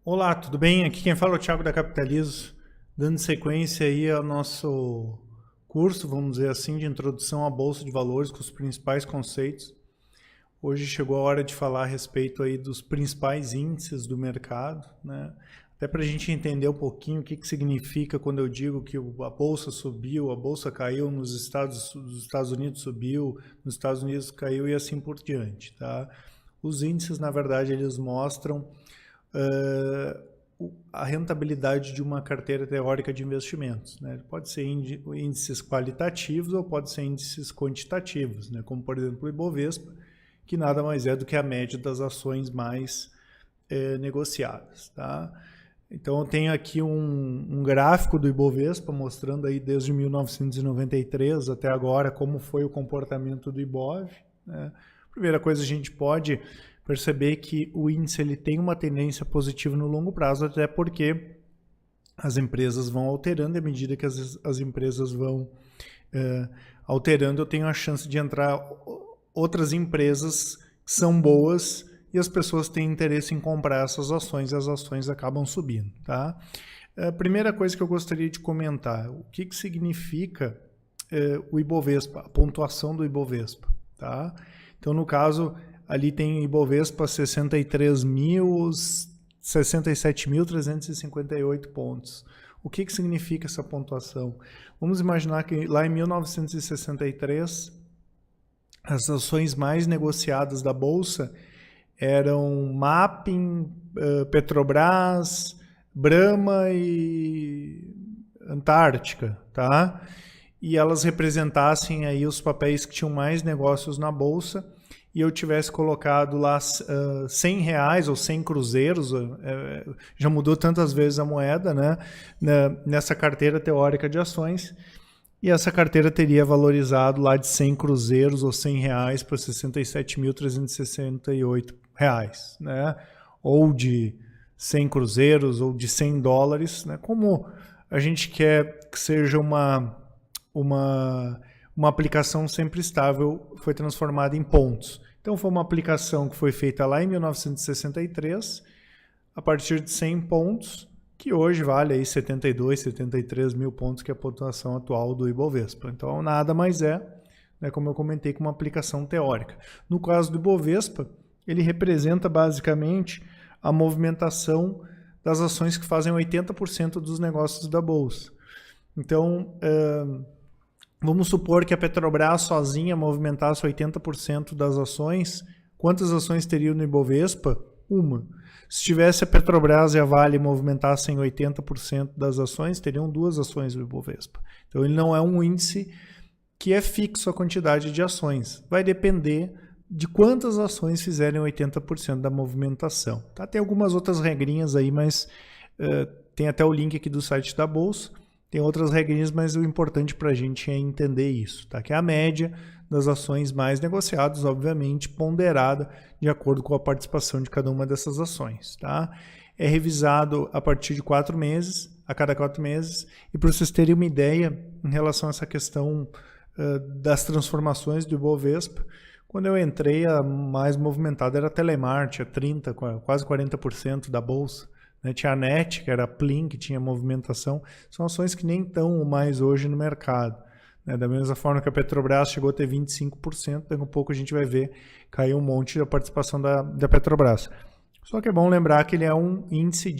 Olá, tudo bem? Aqui quem fala é o Thiago da Capitalizo, dando sequência aí ao nosso curso, vamos dizer assim, de introdução à Bolsa de Valores com os principais conceitos. Hoje chegou a hora de falar a respeito aí dos principais índices do mercado, né? Até para a gente entender um pouquinho o que significa quando eu digo que a Bolsa subiu, a Bolsa caiu, nos Estados Unidos subiu, nos Estados Unidos caiu e assim por diante, tá? Os índices, na verdade, eles mostram a rentabilidade de uma carteira teórica de investimentos, né? Pode ser índices qualitativos ou pode ser índices quantitativos, né? Como por exemplo o Ibovespa, que nada mais é do que a média das ações mais negociadas, tá? Então eu tenho aqui um gráfico do Ibovespa mostrando aí desde 1993 até agora como foi o comportamento do Ibov, né? Primeira coisa, a gente pode perceber que o índice ele tem uma tendência positiva no longo prazo, até porque as empresas vão alterando, e à medida que as empresas vão alterando, eu tenho a chance de entrar outras empresas que são boas e as pessoas têm interesse em comprar essas ações e as ações acabam subindo, tá? A primeira coisa que eu gostaria de comentar, o que significa o Ibovespa, a pontuação do Ibovespa, tá? Então, no caso, ali tem Ibovespa 67.358 pontos. O que significa essa pontuação? Vamos imaginar que lá em 1963, as ações mais negociadas da Bolsa eram Mapping, Petrobras, Brahma e Antártica, tá? E elas representassem aí os papéis que tinham mais negócios na Bolsa, e eu tivesse colocado lá R$100 ou 100 cruzeiros, já mudou tantas vezes a moeda, né, nessa carteira teórica de ações, e essa carteira teria valorizado lá de 100 cruzeiros ou R$100 para R$67.368, né, ou de 100 cruzeiros ou de $100, né, como a gente quer que seja uma aplicação sempre estável, foi transformada em pontos. Então foi uma aplicação que foi feita lá em 1963, a partir de 100 pontos, que hoje vale aí 72, 73 mil pontos, que é a pontuação atual do Ibovespa. Então nada mais é, né, como eu comentei, com uma aplicação teórica. No caso do Ibovespa, ele representa basicamente a movimentação das ações que fazem 80% dos negócios da Bolsa. Então, vamos supor que a Petrobras sozinha movimentasse 80% das ações. Quantas ações teria no Ibovespa? Uma. Se tivesse a Petrobras e a Vale movimentassem 80% das ações, teriam duas ações no Ibovespa. Então ele não é um índice que é fixo a quantidade de ações. Vai depender de quantas ações fizerem 80% da movimentação. Tá? Tem algumas outras regrinhas aí, mas tem até o link aqui do site da Bolsa. Tem outras regrinhas, mas o importante para a gente é entender isso, tá? Que é a média das ações mais negociadas, obviamente ponderada de acordo com a participação de cada uma dessas ações, tá? É revisado a partir de 4 meses, a cada 4 meses, e para vocês terem uma ideia em relação a essa questão das transformações do Ibovespa, quando eu entrei, a mais movimentada era a Telemar, tinha 30%, quase 40% da Bolsa. Tinha a NET, que era a Plim, que tinha movimentação. São ações que nem estão mais hoje no mercado. Da mesma forma que a Petrobras chegou a ter 25%, daqui a pouco a gente vai ver cair um monte da participação da Petrobras. Só que é bom lembrar que ele é um índice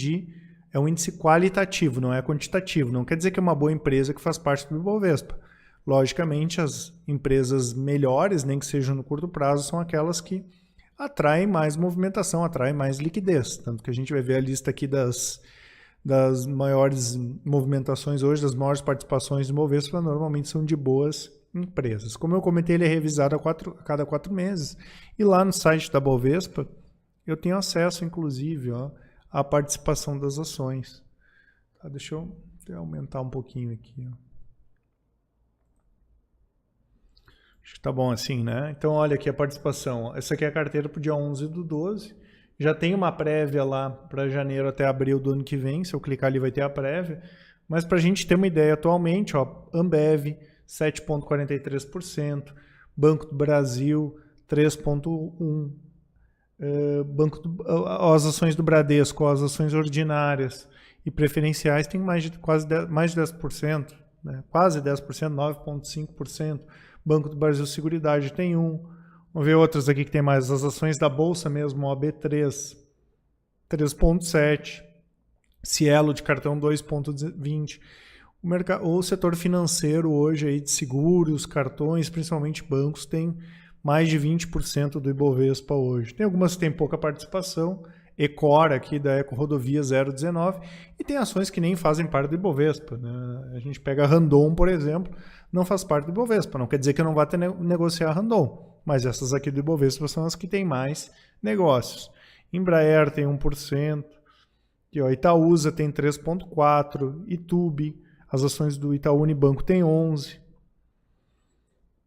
qualitativo, não é quantitativo. Não quer dizer que é uma boa empresa que faz parte do Ibovespa. Logicamente, as empresas melhores, nem que sejam no curto prazo, são aquelas que atraem mais movimentação, atraem mais liquidez. Tanto que a gente vai ver a lista aqui das maiores movimentações hoje, das maiores participações do Ibovespa, normalmente são de boas empresas. Como eu comentei, ele é revisado a cada 4 meses. E lá no site da Bovespa, eu tenho acesso, inclusive, à participação das ações. Tá, deixa eu aumentar um pouquinho aqui. Acho que tá bom assim, né? Então, olha aqui a participação. Essa aqui é a carteira para o dia 11/12. Já tem uma prévia lá para janeiro até abril do ano que vem. Se eu clicar ali vai ter a prévia. Mas para a gente ter uma ideia atualmente, ó, Ambev 7,43%, Banco do Brasil 3,1%, as ações do Bradesco, as ações ordinárias e preferenciais têm mais de 10%, né? Quase 10%, 9,5%. Banco do Brasil Seguridade tem 1%. Vamos ver outras aqui que tem mais. As ações da Bolsa mesmo, OB3, 3,7%. Cielo de cartão 2,20%. O setor financeiro hoje aí de seguros, cartões, principalmente bancos, tem mais de 20% do Ibovespa hoje. Tem algumas que têm pouca participação, Ecor aqui da Eco Rodovia 0,19, e tem ações que nem fazem parte do Ibovespa, né? A gente pega a Randon, por exemplo, não faz parte do Ibovespa, não quer dizer que eu não vá negociar a Randon, mas essas aqui do Ibovespa são as que têm mais negócios. Embraer tem 1%, e, ó, Itaúsa tem 3,4%, Itube, as ações do Itaú Unibanco tem 11%,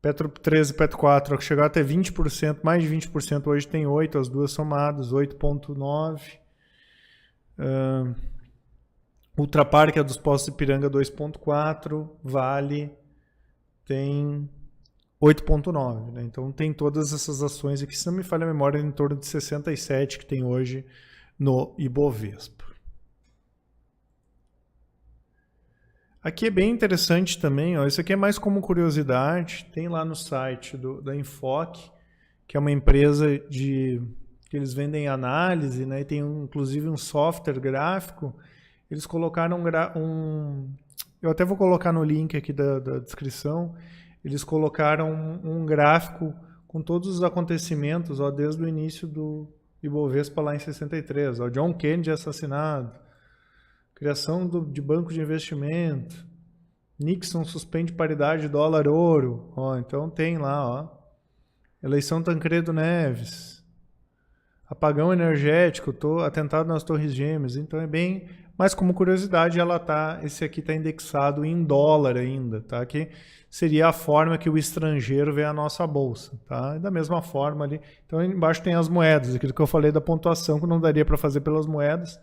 Petro 13 e Petro 4, que chegou até 20%, mais de 20%, hoje tem 8%, as duas somadas, 8,9%. Ultrapar, que é dos Postos Ipiranga, 2,4%, Vale tem 8,9%. Né? Então tem todas essas ações aqui, se não me falha a memória, em torno de 67% que tem hoje no Ibovespa. Aqui é bem interessante também, ó, isso aqui é mais como curiosidade, tem lá no site da Enfoque, que é uma empresa que eles vendem análise, né, e tem inclusive um software gráfico. Eles colocaram eu até vou colocar no link aqui da descrição, eles colocaram um gráfico com todos os acontecimentos, ó, desde o início do Ibovespa lá em 63, ó, John Kennedy assassinado, criação de banco de investimento, Nixon suspende paridade dólar-ouro, então tem lá, ó, eleição Tancredo Neves, apagão energético, atentado nas Torres Gêmeas, então é bem, mas como curiosidade esse aqui está indexado em dólar ainda, tá? Que seria a forma que o estrangeiro vê a nossa bolsa, tá? E da mesma forma ali, então embaixo tem as moedas, aquilo que eu falei da pontuação que não daria para fazer pelas moedas.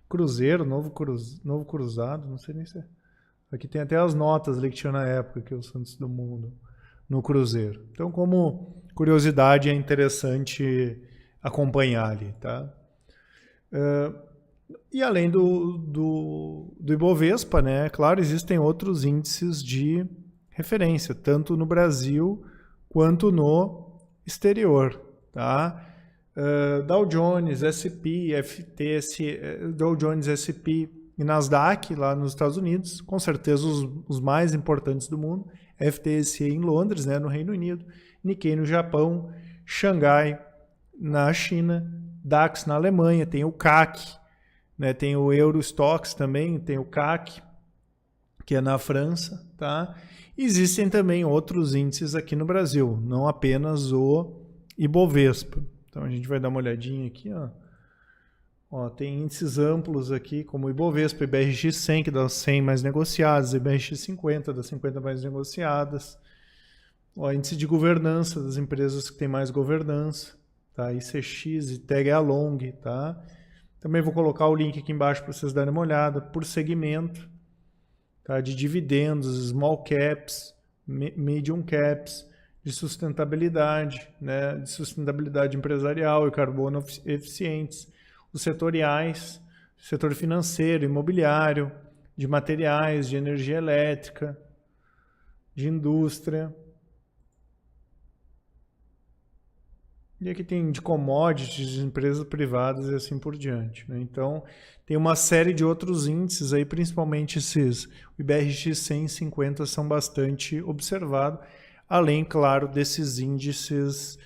Cruzeiro, novo cruzado, não sei nem se é. Aqui tem até as notas ali que tinha na época, que é o Santos do Mundo, no Cruzeiro. Então, como curiosidade, é interessante acompanhar ali, tá? E além do Ibovespa, né? Claro, existem outros índices de referência, tanto no Brasil quanto no exterior, tá? Dow Jones, S&P, FTSE, Dow Jones, S&P e Nasdaq lá nos Estados Unidos, com certeza os mais importantes do mundo, FTSE em Londres, né, no Reino Unido, Nikkei no Japão, Xangai na China, DAX na Alemanha, tem o CAC, né, tem o Eurostoxx também, tem o CAC, que é na França, tá? Existem também outros índices aqui no Brasil, não apenas o Ibovespa. Então a gente vai dar uma olhadinha aqui, ó, tem índices amplos aqui, como o Ibovespa, IBRX 100, que dá 100 mais negociadas, IBRX 50, das 50 mais negociadas, ó, índice de governança das empresas que têm mais governança, tá? ICX, TAG Along, tá? Também vou colocar o link aqui embaixo para vocês darem uma olhada, por segmento, tá? De dividendos, small caps, medium caps, de sustentabilidade, né, de sustentabilidade empresarial e carbono eficientes, os setoriais, setor financeiro, imobiliário, de materiais, de energia elétrica, de indústria. E aqui tem de commodities, de empresas privadas e assim por diante, né? Então, tem uma série de outros índices aí, principalmente esses, o IBRX 100 e 50 são bastante observados, além, claro, desses índices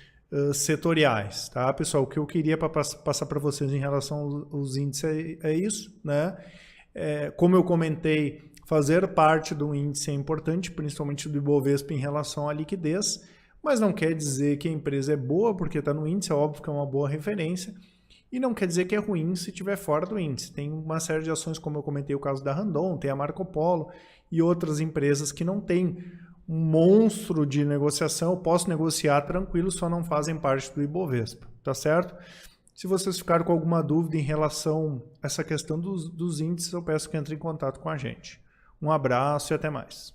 setoriais, tá, pessoal? O que eu queria passar para vocês em relação aos índices é isso, né? Como eu comentei, fazer parte do índice é importante, principalmente do Ibovespa em relação à liquidez, mas não quer dizer que a empresa é boa porque está no índice, é óbvio que é uma boa referência, e não quer dizer que é ruim se estiver fora do índice. Tem uma série de ações, como eu comentei o caso da Randon, tem a Marco Polo e outras empresas que não têm um monstro de negociação, eu posso negociar tranquilo, só não fazem parte do Ibovespa, tá certo? Se vocês ficaram com alguma dúvida em relação a essa questão dos índices, eu peço que entrem em contato com a gente. Um abraço e até mais.